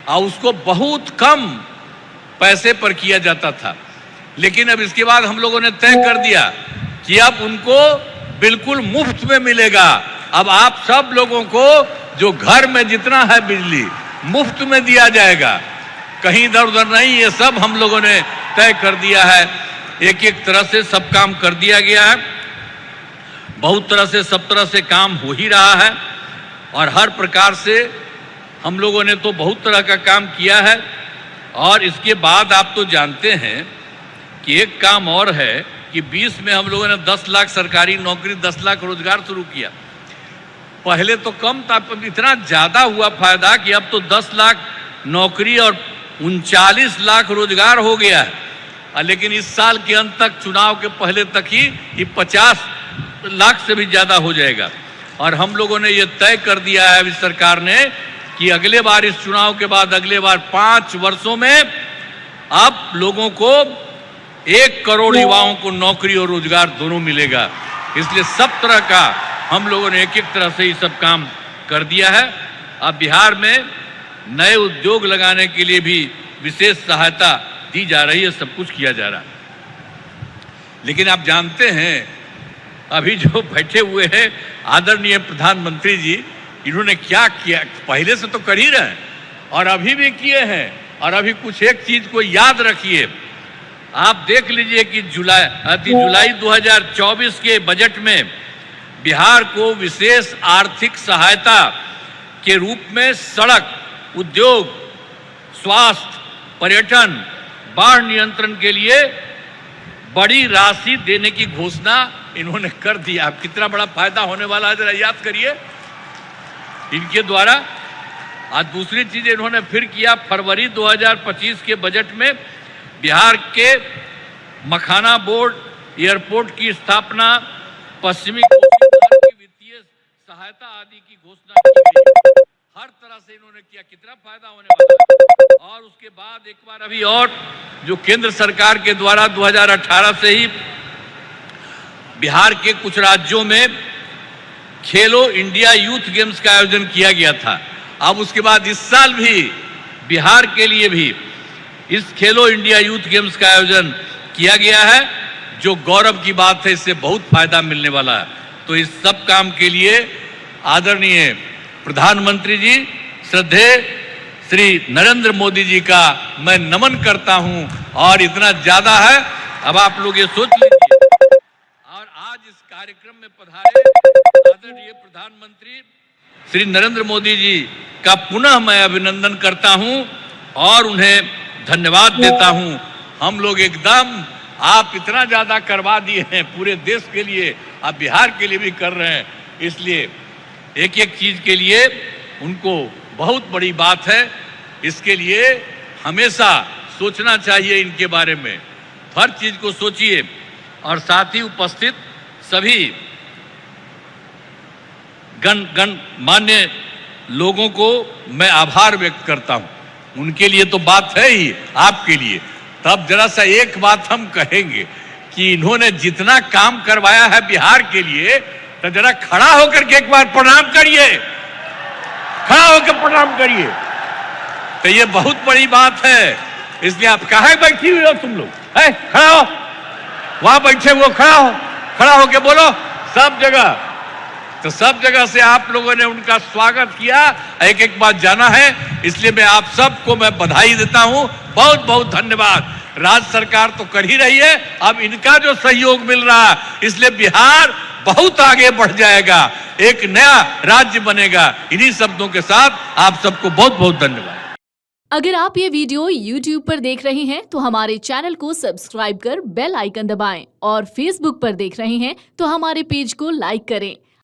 और उसको बहुत कम पैसे पर किया जाता था। लेकिन अब इसके बाद हम लोगों ने तय कर दिया कि अब उनको बिल्कुल मुफ्त में मिलेगा। अब आप सब लोगों को जो घर में जितना है बिजली मुफ्त में दिया जाएगा, कहीं इधर उधर नहीं। ये सब हम लोगों ने तय कर दिया है। एक एक तरह से सब काम कर दिया गया है। बहुत तरह से सब तरह से काम हो ही रहा है और हर प्रकार से हम लोगों ने तो बहुत तरह का काम किया है। और इसके बाद आप तो जानते हैं कि एक काम और है कि 20 में हम लोगों ने 10 लाख सरकारी नौकरी, 10 लाख रोजगार शुरू किया। पहले तो कम था, इतना ज़्यादा हुआ फायदा कि अब तो 10 लाख नौकरी और 39 लाख रोजगार हो गया है। लेकिन इस साल के अंत तक, चुनाव के पहले तक ही ये 50 लाख से भी ज़्यादा हो जाएगा। और हम लोगों ने ये तय कर दिया है अभी सरकार ने कि अगले बार, इस चुनाव के बाद अगले बार 5 वर्षों में आप लोगों को 1 करोड़ युवाओं को नौकरी और रोजगार दोनों मिलेगा। इसलिए सब तरह का हम लोगों ने एक एक तरह से ये सब काम कर दिया है। अब बिहार में नए उद्योग लगाने के लिए भी विशेष सहायता दी जा रही है, सब कुछ किया जा रहा है। लेकिन आप जानते हैं अभी जो बैठे हुए हैं आदरणीय प्रधानमंत्री जी, इन्होंने क्या किया? पहले से तो कर ही रहे हैं और अभी भी किए हैं। और अभी कुछ एक चीज को याद रखिए, आप देख लीजिए कि जुलाई 2024 के बजट में बिहार को विशेष आर्थिक सहायता के रूप में सड़क, उद्योग, स्वास्थ्य, पर्यटन, बाढ़ नियंत्रण के लिए बड़ी राशि देने की घोषणा इन्होंने कर दी। आप कितना बड़ा फायदा होने वाला है जरा याद करिए इनके द्वारा। आज दूसरी चीज इन्होंने फिर किया, फरवरी 2025 के बजट में बिहार के मखाना बोर्ड, एयरपोर्ट की स्थापना, पश्चिमी की वित्तीय सहायता आदि की घोषणा की गई। हर तरह से इन्होंने किया, कितना फायदा होने वाला है। और उसके बाद एक बार अभी और जो केंद्र सरकार के द्वारा 2018 से ही बिहार के कुछ राज्यों में खेलो इंडिया यूथ गेम्स का आयोजन किया गया था। अब उसके बाद इस साल भी बिहार के लिए भी इस खेलो इंडिया यूथ गेम्स का आयोजन किया गया है, जो गौरव की बात है। इससे बहुत फायदा मिलने वाला है। तो इस सब काम के लिए आदरणीय प्रधानमंत्री जी, श्रद्धेय श्री नरेंद्र मोदी जी का मैं नमन करता हूं। और इतना ज्यादा है, अब आप लोग ये सोच लीजिए। और आज इस कार्यक्रम में पधारे आदरणीय प्रधानमंत्री श्री नरेंद्र मोदी जी का पुनः मैं अभिनंदन करता हूं और उन्हें धन्यवाद देता हूं। हम लोग एकदम, आप इतना ज्यादा करवा दिए हैं पूरे देश के लिए, आप बिहार के लिए भी कर रहे हैं। इसलिए एक एक चीज के लिए उनको बहुत बड़ी बात है। इसके लिए हमेशा सोचना चाहिए इनके बारे में, हर चीज को सोचिए। और साथ ही उपस्थित सभी गणमान्य लोगों को मैं आभार व्यक्त करता हूं। उनके लिए तो बात है ही, आपके लिए। तब जरा सा एक बात हम कहेंगे कि इन्होंने जितना काम करवाया है बिहार के लिए, तो जरा खड़ा होकर के एक बार प्रणाम करिए, खड़ा होकर प्रणाम करिए। तो ये बहुत बड़ी बात है। इसलिए आप कहाँ बैठी हुई हो तुम लोग? है, खड़ा हो, वहां बैठे हुए खड़ा होके बोलो सब जगह। तो सब जगह से आप लोगों ने उनका स्वागत किया, एक एक बात जाना है। इसलिए मैं आप सबको मैं बधाई देता हूं, बहुत बहुत धन्यवाद। राज्य सरकार तो कर ही रही है, अब इनका जो सहयोग मिल रहा है, इसलिए बिहार बहुत आगे बढ़ जाएगा, एक नया राज्य बनेगा। इन्हीं शब्दों के साथ आप सबको बहुत बहुत धन्यवाद। अगर आप ये वीडियो YouTube पर देख रहे हैं तो हमारे चैनल को सब्सक्राइब कर बेल आइकन दबाएं और Facebook पर देख रहे हैं तो हमारे पेज को लाइक करें।